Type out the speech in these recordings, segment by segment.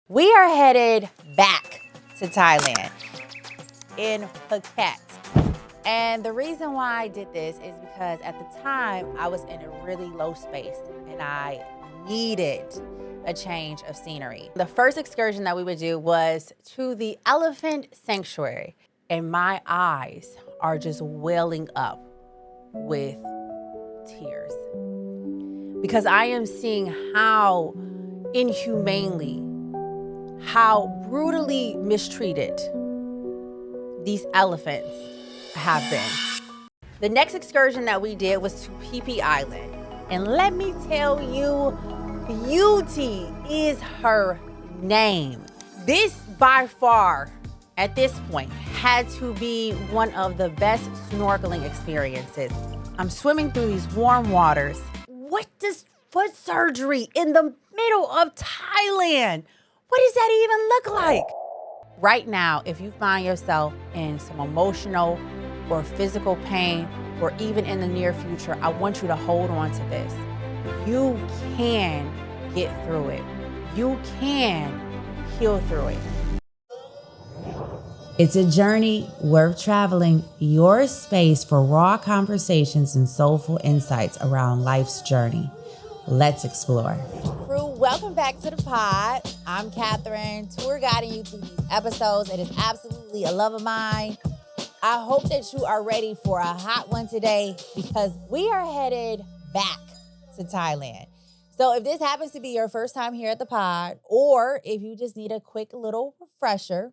We are headed back to Thailand in Phuket. And the reason why I did this is because at the time I was in a really low space and I needed a change of scenery. The first excursion that we would do was to the elephant sanctuary, and my eyes are just welling up with tears because I am seeing how inhumanely, how brutally mistreated these elephants have been. The next excursion that we did was to Phi Island. And let me tell you, beauty is her name. This by far, at this point, had to be one of the best snorkeling experiences. I'm swimming through these warm waters. What does foot surgery in the middle of Thailand? What does that even look like? Right now, if you find yourself in some emotional or physical pain, or even in the near future, I want you to hold on to this. You can get through it. You can heal through it. It's a journey worth traveling, your space for raw conversations and soulful insights around life's journey. Let's explore. Crew, welcome back to the pod. I'm Catherine, tour guiding you through these episodes. It is absolutely a love of mine. I hope that you are ready for a hot one today because we are headed back to Thailand. So if this happens to be your first time here at the pod, or if you just need a quick little refresher,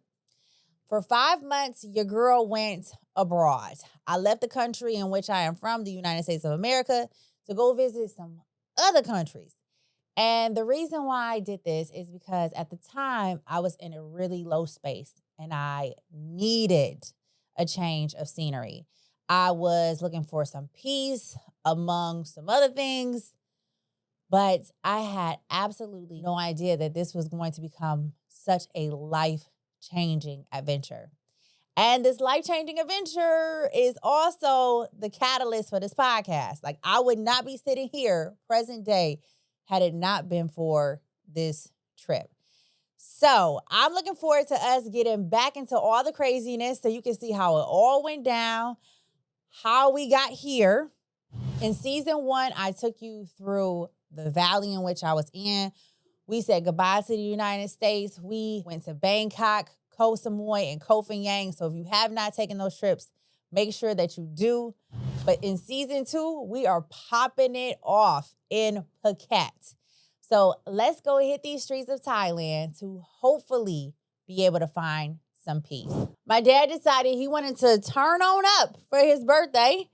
for 5 months, your girl went abroad. I left the country in which I am from, the United States of America, to go visit some other countries. And the reason why I did this is because at the time, I was in a really low space and I needed a change of scenery. I was looking for some peace among some other things, but I had absolutely no idea that this was going to become such a life-changing adventure. And this life-changing adventure is also the catalyst for this podcast. Like, I would not be sitting here present day had it not been for this trip. So I'm looking forward to us getting back into all the craziness so you can see how it all went down, how we got here. In season 1, I took you through the valley in which I was in. We said goodbye to the United States. We went to Bangkok, Koh Samui, and Koh Phangan. So if you have not taken those trips, make sure that you do. But in season 2, we are popping it off in Phuket. So let's go hit these streets of Thailand to hopefully be able to find some peace. My dad decided he wanted to turn on up for his birthday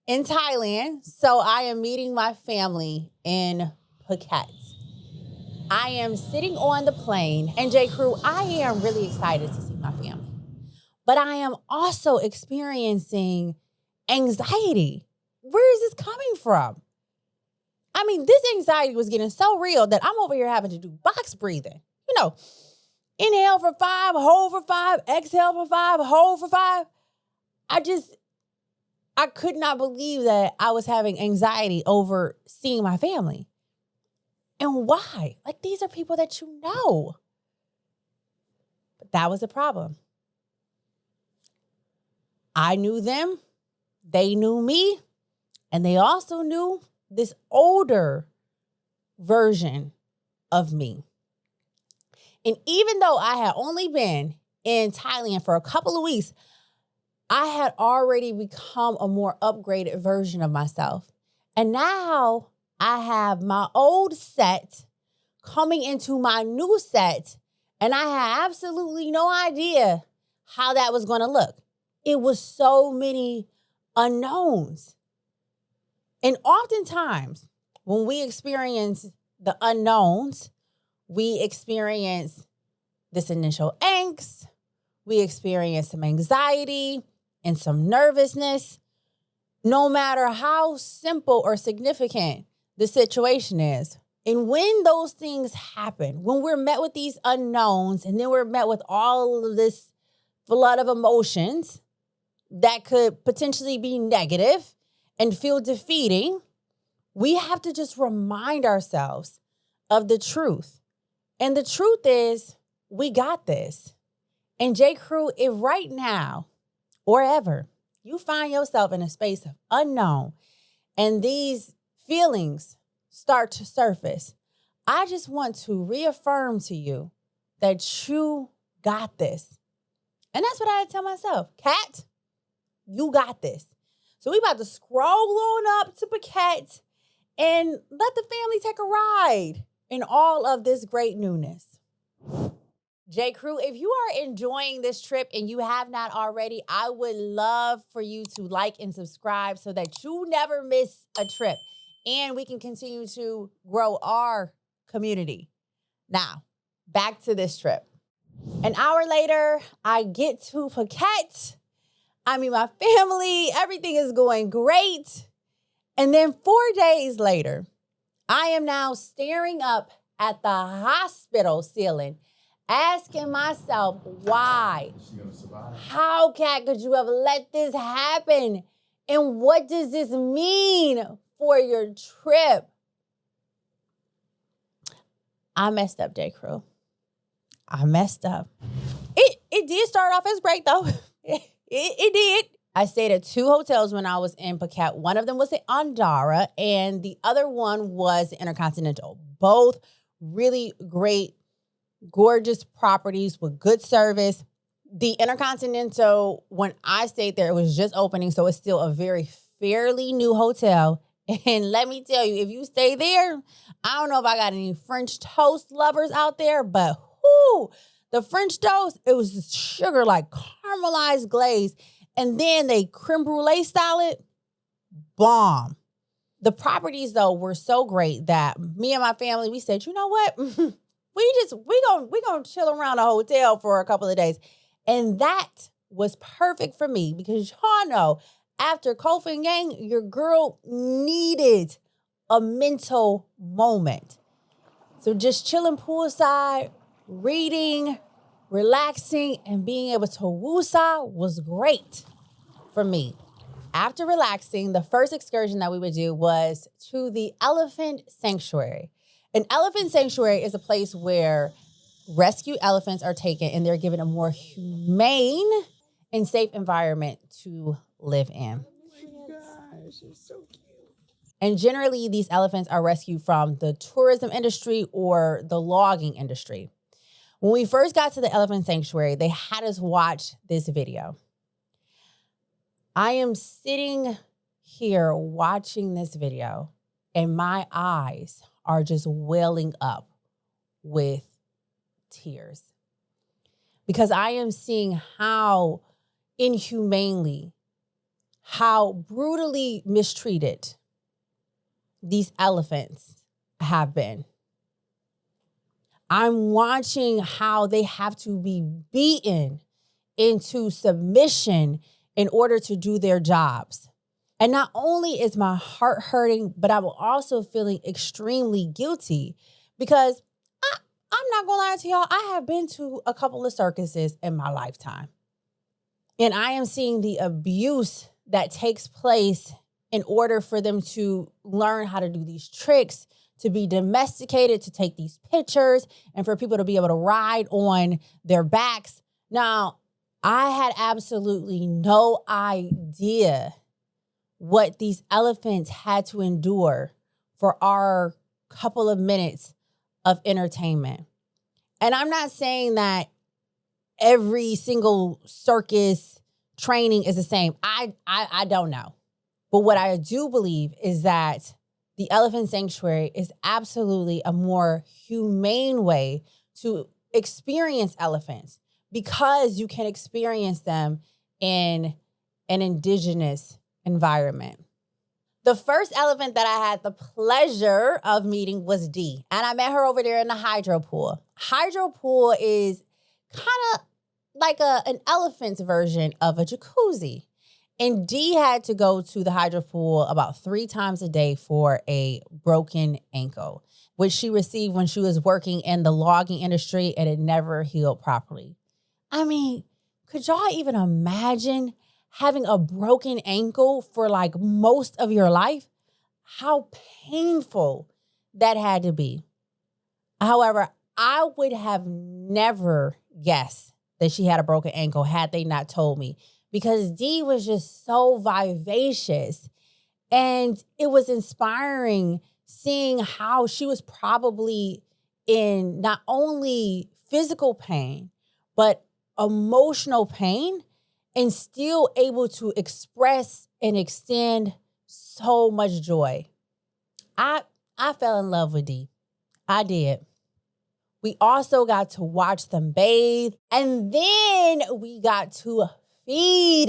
in Thailand. So I am meeting my family in Phuket. I am sitting on the plane, and J. Crew, I am really excited to see my family. But I am also experiencing anxiety. Where is this coming from? I mean, this anxiety was getting so real that I'm over here having to do box breathing. You know, inhale for 5, hold for 5, exhale for 5, hold for 5. I could not believe that I was having anxiety over seeing my family. And why? Like, these are people that you know. But that was the problem. I knew them, they knew me, and they also knew this older version of me. And even though I had only been in Thailand for a couple of weeks, I had already become a more upgraded version of myself. And now I have my old set coming into my new set, and I had absolutely no idea how that was going to look. It was so many unknowns. And oftentimes, when we experience the unknowns, we experience this initial angst, we experience some anxiety and some nervousness, no matter how simple or significant the situation is. And when those things happen, when we're met with these unknowns, and then we're met with all of this flood of emotions that could potentially be negative and feel defeating, we have to just remind ourselves of the truth. And the truth is, we got this. And J. Crew, if right now or ever you find yourself in a space of unknown and these feelings start to surface, I just want to reaffirm to you that you got this. And that's what I tell myself. Kat, you got this. So we about to scroll on up to Phuket and let the family take a ride in all of this great newness. J. Crew, if you are enjoying this trip and you have not already, I would love for you to like and subscribe so that you never miss a trip and we can continue to grow our community. Now, back to this trip. An hour later, I get to Phuket. I mean, my family, everything is going great. And then 4 days later, I am now staring up at the hospital ceiling, asking myself, why? How, Kat, could you have let this happen? And what does this mean for your trip? I messed up, J. Crew. I messed up. It did start off as great, though. It did. I stayed at 2 hotels when I was in Phuket. One of them was in Andara, and the other one was Intercontinental. Both really great, gorgeous properties with good service. The Intercontinental, when I stayed there, it was just opening, so it's still a very fairly new hotel. And let me tell you, if you stay there, I don't know if I got any French toast lovers out there, but the French toast, it was just sugar, like caramelized glaze. And then they creme brulee style it. Bomb. The properties, though, were so great that me and my family, we said, you know what? we gonna chill around a hotel for a couple of days. And that was perfect for me because y'all know, after Koh Phangan, your girl needed a mental moment. So just chilling poolside, reading, relaxing, and being able to woosah was great for me. After relaxing, the first excursion that we would do was to the elephant sanctuary. An elephant sanctuary is a place where rescue elephants are taken and they're given a more humane and safe environment to live in. Oh my gosh, it's so cute. And generally, these elephants are rescued from the tourism industry or the logging industry. When we first got to the elephant sanctuary, they had us watch this video. I am sitting here watching this video, and my eyes are just welling up with tears because I am seeing how inhumanely, how brutally mistreated these elephants have been. I'm watching how they have to be beaten into submission in order to do their jobs. And not only is my heart hurting, but I'm also feeling extremely guilty because I'm not gonna lie to y'all, I have been to a couple of circuses in my lifetime. And I am seeing the abuse that takes place in order for them to learn how to do these tricks, to be domesticated, to take these pictures, and for people to be able to ride on their backs. Now, I had absolutely no idea what these elephants had to endure for our couple of minutes of entertainment. And I'm not saying that every single circus training is the same. I don't know. But what I do believe is that the elephant sanctuary is absolutely a more humane way to experience elephants because you can experience them in an indigenous environment. The first elephant that I had the pleasure of meeting was Dee, and I met her over there in the hydro pool. Hydro pool is kind of like an elephant's version of a jacuzzi. And Dee had to go to the hydro pool about 3 times a day for a broken ankle, which she received when she was working in the logging industry and it never healed properly. I mean, could y'all even imagine having a broken ankle for like most of your life? How painful that had to be. However, I would have never guessed that she had a broken ankle had they not told me, because Dee was just so vivacious. And it was inspiring seeing how she was probably in not only physical pain, but emotional pain, and still able to express and extend so much joy. I fell in love with Dee. I did. We also got to watch them bathe, and then we got to feed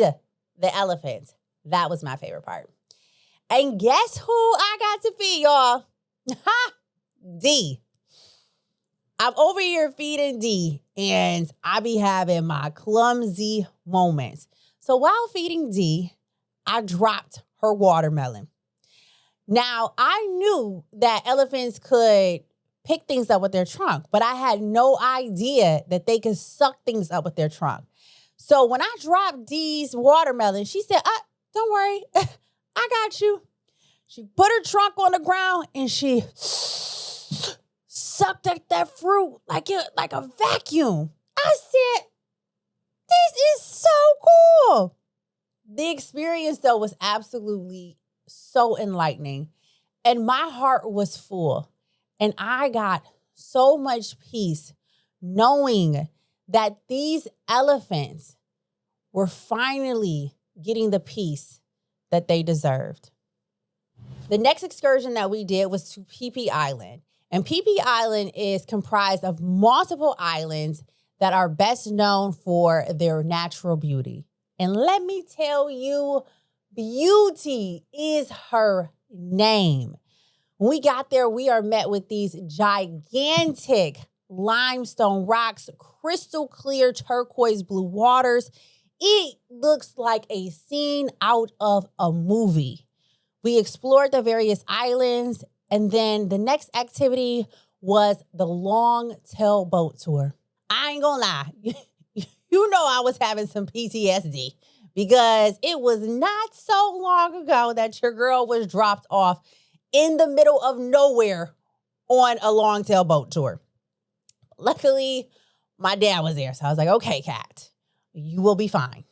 the elephants. That was my favorite part. And guess who I got to feed, y'all? Dee. I'm over here feeding Dee, and I be having my clumsy moments. So while feeding Dee, I dropped her watermelon. Now, I knew that elephants could pick things up with their trunk, but I had no idea that they could suck things up with their trunk. So when I dropped Dee's watermelon, she said, don't worry, I got you. She put her trunk on the ground and she sucked at that fruit like a vacuum. I said, this is so cool. The experience, though, was absolutely so enlightening. And my heart was full. And I got so much peace knowing that these elephants were finally getting the peace that they deserved. The next excursion that we did was to Phi Phi Island. And Phi Phi Island is comprised of multiple islands that are best known for their natural beauty. And let me tell you, beauty is her name. When we got there, we are met with these gigantic limestone rocks, crystal clear turquoise blue waters. It looks like a scene out of a movie. We explored the various islands, and then the next activity was the long tail boat tour. I ain't gonna lie, you know I was having some PTSD because it was not so long ago that your girl was dropped off in the middle of nowhere on a long tail boat tour. Luckily, my dad was there, so I was like, okay, Kat, you will be fine.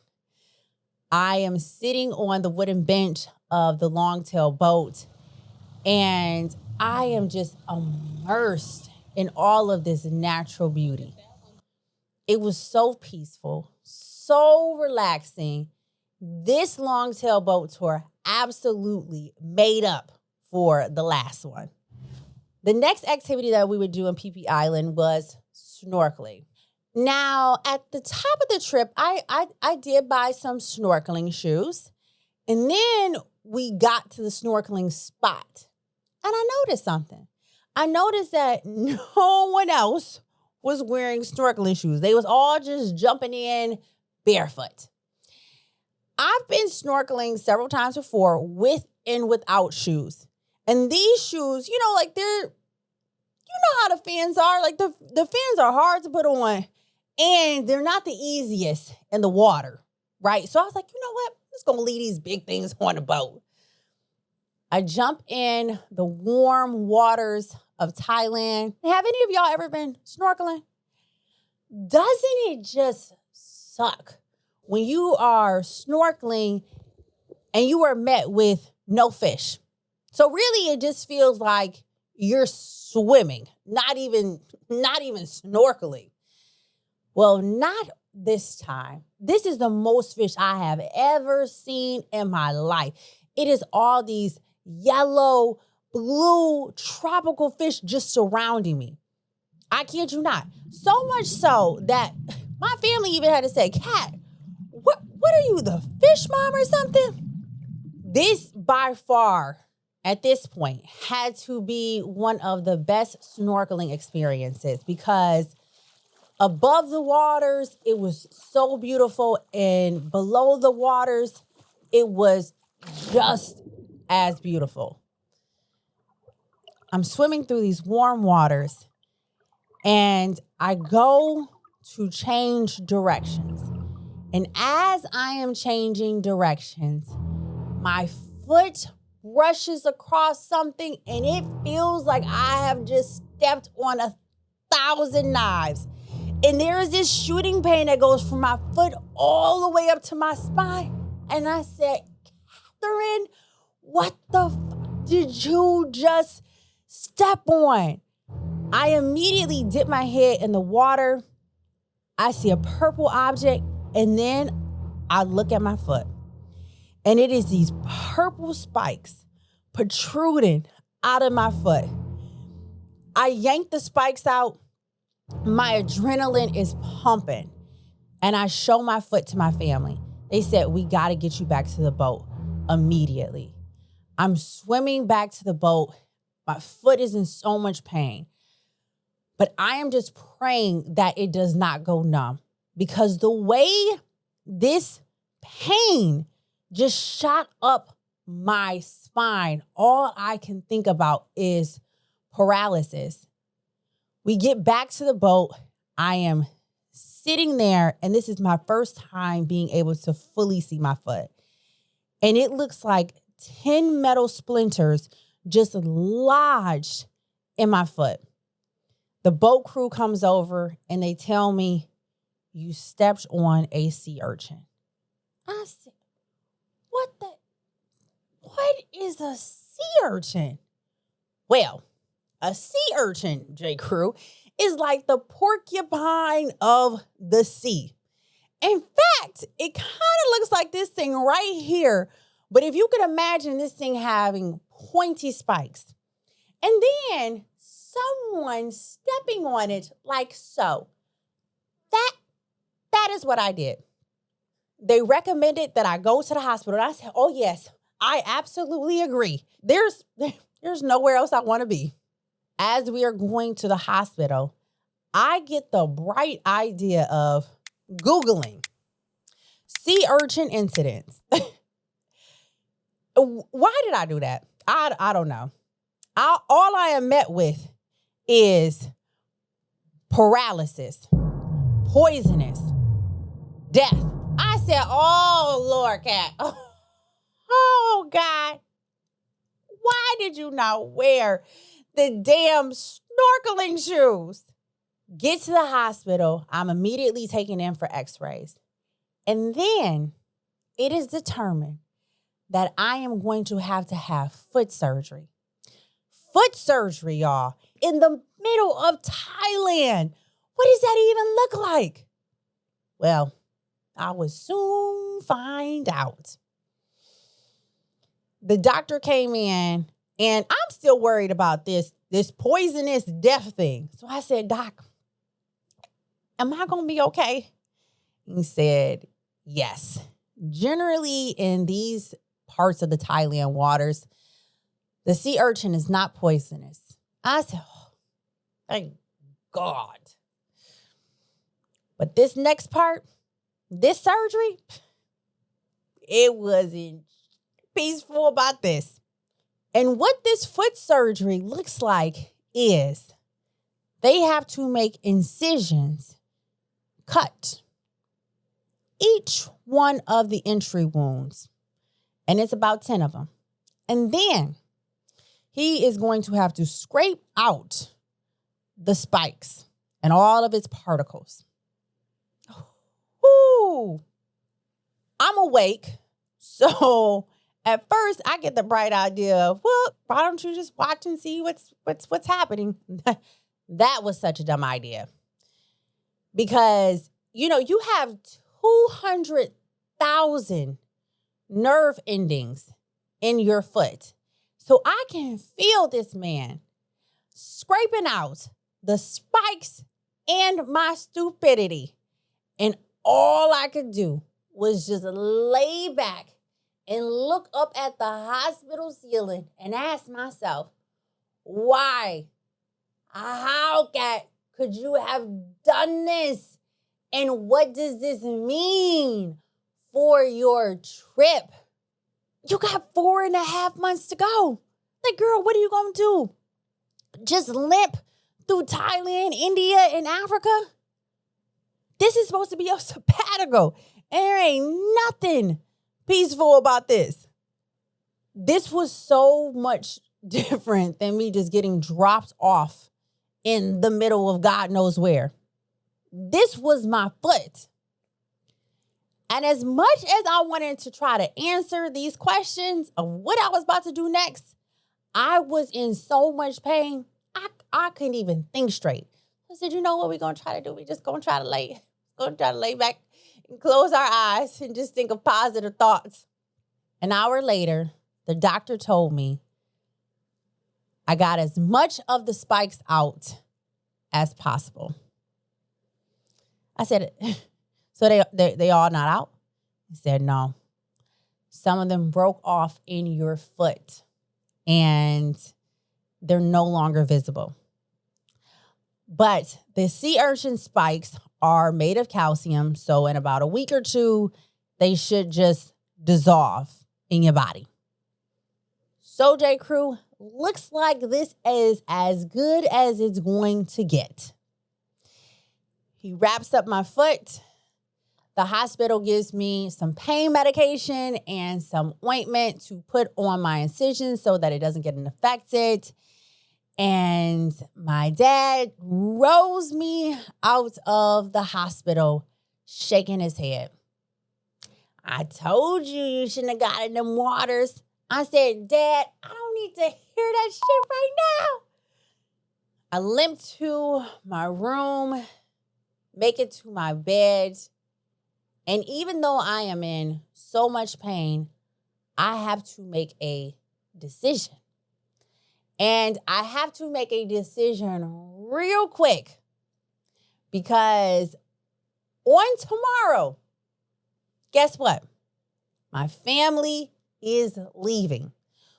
I am sitting on the wooden bench of the long tail boat, and I am just immersed in all of this natural beauty. It was so peaceful, so relaxing. This long tail boat tour absolutely made up for the last one. The next activity that we would do on Phi Phi Island was snorkeling. Now, at the top of the trip, I did buy some snorkeling shoes. And then we got to the snorkeling spot. And I noticed something. I noticed that no one else was wearing snorkeling shoes. They was all just jumping in barefoot. I've been snorkeling several times before with and without shoes. And these shoes, like you know how the fins are. Like the fins are hard to put on. And they're not the easiest in the water, right? So I was like, you know what? I'm just going to leave these big things on the boat. I jump in the warm waters of Thailand. Have any of y'all ever been snorkeling? Doesn't it just suck when you are snorkeling and you are met with no fish? So really, it just feels like you're swimming, not even snorkeling. Well, not this time. This is the most fish I have ever seen in my life. It is all these yellow, blue, tropical fish just surrounding me. I kid you not. So much so that my family even had to say, Kat, what are you, the fish mom or something? This by far, at this point, had to be one of the best snorkeling experiences because above the waters, it was so beautiful. And below the waters, it was just as beautiful. I'm swimming through these warm waters and I go to change directions. And as I am changing directions, my foot brushes across something and it feels like I have just stepped on 1,000 knives. And there is this shooting pain that goes from my foot all the way up to my spine. And I said, Catherine, what the did you just step on? I immediately dip my head in the water. I see a purple object, and then I look at my foot. And it is these purple spikes protruding out of my foot. I yank the spikes out. My adrenaline is pumping. And I show my foot to my family. They said, we got to get you back to the boat immediately. I'm swimming back to the boat. My foot is in so much pain. But I am just praying that it does not go numb. Because the way this pain just shot up my spine, all I can think about is paralysis. We get back to the boat. I am sitting there, and this is my first time being able to fully see my foot. And it looks like 10 metal splinters just lodged in my foot. The boat crew comes over, and they tell me, you stepped on a sea urchin. I said, what is a sea urchin? Well, a sea urchin, J. Crew, is like the porcupine of the sea. In fact, it kind of looks like this thing right here. But if you could imagine this thing having pointy spikes, and then someone stepping on it like so, that is what I did. They recommended that I go to the hospital. And I said, oh, yes, I absolutely agree. There's nowhere else I want to be. As we are going to the hospital, I get the bright idea of Googling sea urchin incidents. Why did I do that? I don't know. All I am met with is paralysis, poisonous, death. I said, oh, Lord, Cat. Oh, God. Why did you not wear the damn snorkeling shoes? Get to the hospital. I'm immediately taken in for x-rays. And then it is determined that I am going to have foot surgery. Foot surgery, y'all, in the middle of Thailand. What does that even look like? Well, I would soon find out. The doctor came in, and I'm still worried about this poisonous death thing. So I said, Doc, am I going to be okay? He said, yes. Generally, in these parts of the Thailand waters, the sea urchin is not poisonous. I said, oh, thank God. But this next part, this surgery, it wasn't peaceful about this. And what this foot surgery looks like is they have to make incisions, cut each one of the entry wounds. And it's about 10 of them. And then he is going to have to scrape out the spikes and all of its particles. Ooh, I'm awake. So at first I get the bright idea of, well, why don't you just watch and see what's happening? That was such a dumb idea. Because, you have 200,000 nerve endings in your foot. So I can feel this man scraping out the spikes and my stupidity. And all I could do was just lay back and look up at the hospital ceiling and ask myself, why? How could you have done this? And what does this mean for your trip? You got 4.5 months to go. Like, girl, what are you going to do? Just limp through Thailand, India, and Africa? This is supposed to be a sabbatical. And there ain't nothing peaceful about this. This was so much different than me just getting dropped off in the middle of God knows where. This was my foot. And as much as I wanted to try to answer these questions of what I was about to do next, I was in so much pain, I couldn't even think straight. I said, you know what we're going to try to do? We're just going to try to lay back and close our eyes and just think of positive thoughts. An hour later, the doctor told me I got as much of the spikes out as possible. I said, so they all not out? He said, no. Some of them broke off in your foot and they're no longer visible. But the sea urchin spikes are made of calcium, so in about a week or two, they should just dissolve in your body. So, J. Crew, looks like this is as good as it's going to get. He wraps up my foot. The hospital gives me some pain medication and some ointment to put on my incision so that it doesn't get infected. And my dad rolls me out of the hospital, shaking his head. I told you shouldn't have gotten them waters. I said, Dad, I don't need to hear that shit right now. I limp to my room, make it to my bed. And even though I am in so much pain, I have to make a decision. And I have to make a decision real quick because on tomorrow, guess what? My family is leaving.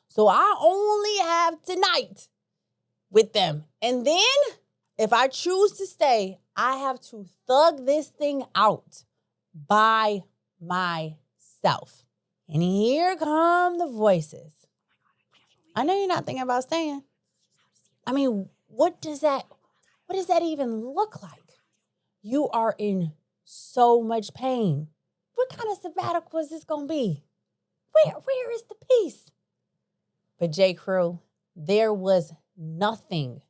So I only have tonight with them. And then if I choose to stay, I have to thug this thing out by myself. And here come the voices. I know you're not thinking about staying. I mean, what does that even look like? You are in so much pain. What kind of sabbatical is this going to be? Where is the peace? But J. Crew, there was nothing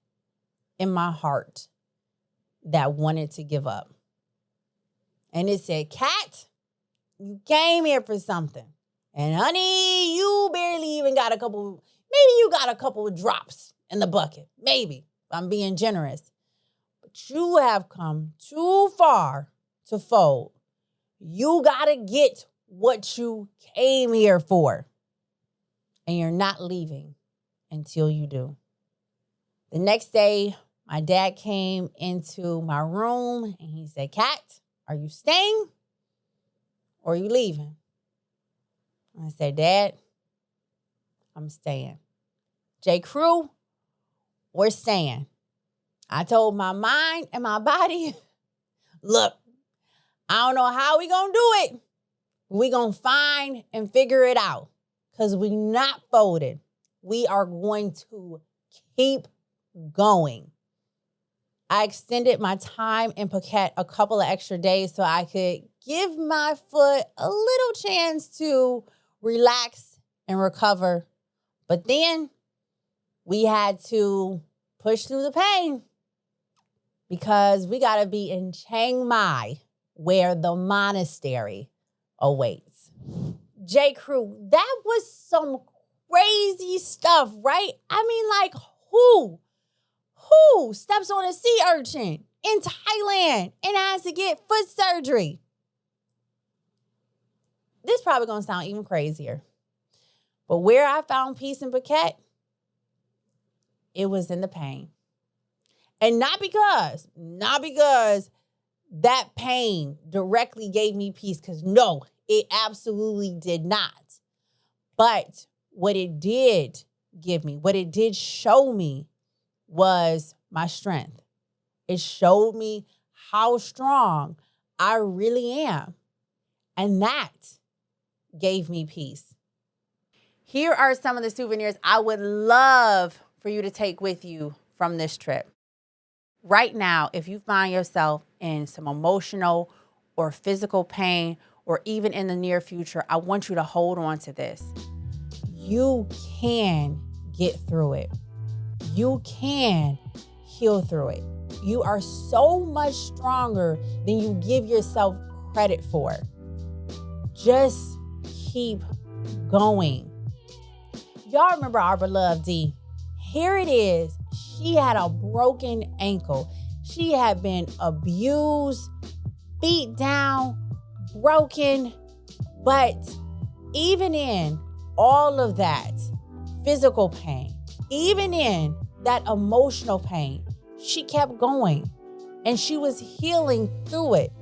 in my heart that wanted to give up. And it said, Kat, you came here for something. And honey, you barely even got maybe you got a couple of drops in the bucket. Maybe, if I'm being generous. But you have come too far to fold. You got to get what you came here for. And you're not leaving until you do. The next day, my dad came into my room and he said, Kat, are you staying or are you leaving? I said, Dad, I'm staying. J. Crew, we're staying. I told my mind and my body, look, I don't know how we gonna do it. We gonna find and figure it out because we not folded. We are going to keep going. I extended my time in Phuket a couple of extra days so I could give my foot a little chance to relax and recover. But then we had to push through the pain because we got to be in Chiang Mai where the monastery awaits. J. Crew, that was some crazy stuff, right? I mean, like, who steps on a sea urchin in Thailand and has to get foot surgery? This is probably going to sound even crazier. But where I found peace in Phuket, it was in the pain. And not because that pain directly gave me peace, because no, it absolutely did not. But what it did give me, what it did show me was my strength. It showed me how strong I really am. And that gave me peace. Here are some of the souvenirs I would love for you to take with you from this trip. Right now, if you find yourself in some emotional or physical pain, or even in the near future, I want you to hold on to this. You can get through it. You can heal through it. You are so much stronger than you give yourself credit for. Just keep going. Y'all remember our beloved D? Here it is. She had a broken ankle. She had been abused, beat down, broken. But even in all of that physical pain, even in that emotional pain, she kept going and she was healing through it.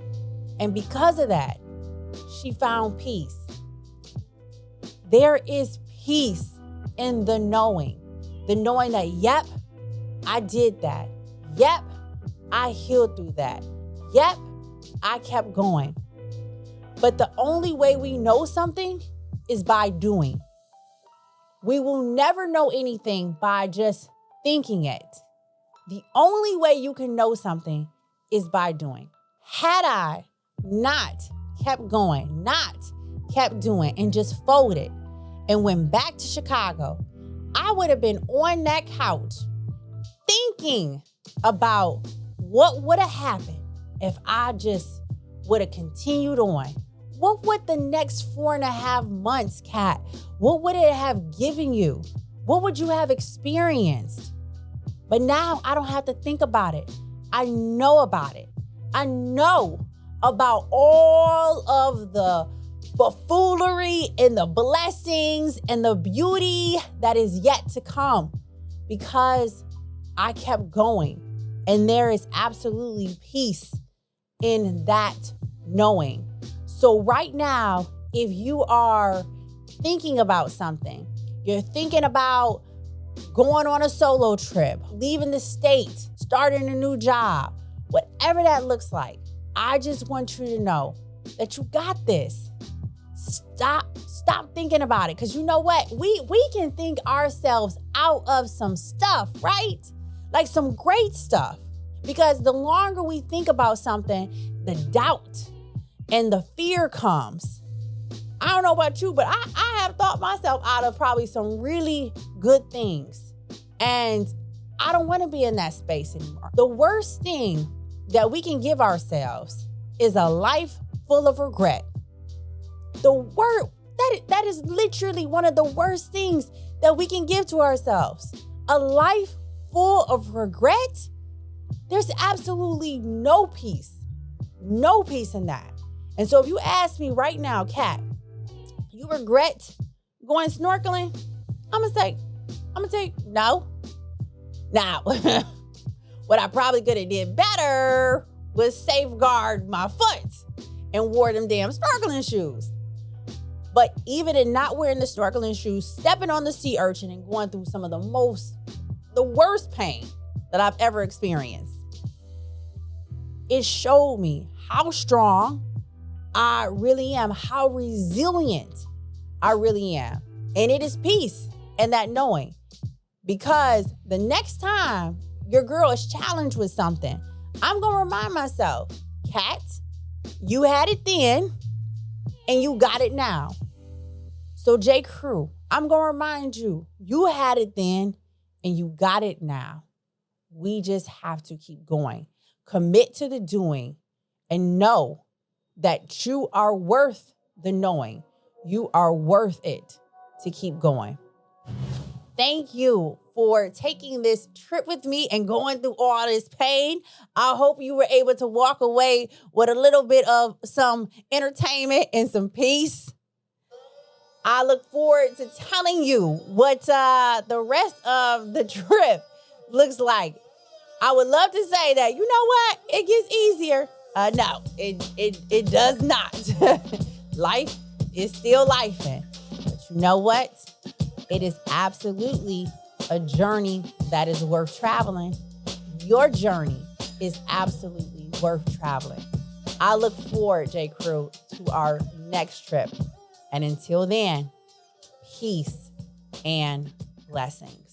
And because of that, she found peace. There is peace in the knowing that, yep, I did that. Yep, I healed through that. Yep, I kept going. But the only way we know something is by doing. We will never know anything by just thinking it. The only way you can know something is by doing. Had I not kept going, not kept doing, and just folded and went back to Chicago, I would have been on that couch thinking about what would have happened if I just would have continued on. What would the next 4.5 months, Kat, what would it have given you? What would you have experienced? But now I don't have to think about it. I know about it. I know about all of the buffoonery and the blessings and the beauty that is yet to come because I kept going. And there is absolutely peace in that knowing. So right now, if you are thinking about something, you're thinking about going on a solo trip, leaving the state, starting a new job, whatever that looks like, I just want you to know that you got this. Stop thinking about it. Because you know what? We can think ourselves out of some stuff, right? Like some great stuff. Because the longer we think about something, the doubt and the fear comes. I don't know about you, but I have thought myself out of probably some really good things. And I don't want to be in that space anymore. The worst thing that we can give ourselves is a life full of regret. That is literally one of the worst things that we can give to ourselves. A life full of regret. There's absolutely no peace in that. And so if you ask me right now, Kat, you regret going snorkeling? I'm gonna say no. Now, what I probably could have did better was safeguard my foot and wore them damn snorkeling shoes. But even in not wearing the snorkeling shoes, stepping on the sea urchin and going through some of the worst pain that I've ever experienced, it showed me how strong I really am, how resilient I really am. And it is peace and that knowing. Because the next time your girl is challenged with something, I'm going to remind myself, Kat, you had it then and you got it now. So J. Crew, I'm going to remind you, you had it then and you got it now. We just have to keep going. Commit to the doing and know that you are worth the knowing. You are worth it to keep going. Thank you for taking this trip with me and going through all this pain. I hope you were able to walk away with a little bit of some entertainment and some peace. I look forward to telling you what the rest of the trip looks like. I would love to say that, you know what? It gets easier. No, it does not. Life is still lifing. But you know what? It is absolutely a journey that is worth traveling. Your journey is absolutely worth traveling. I look forward, J. Crew, to our next trip. And until then, peace and blessings.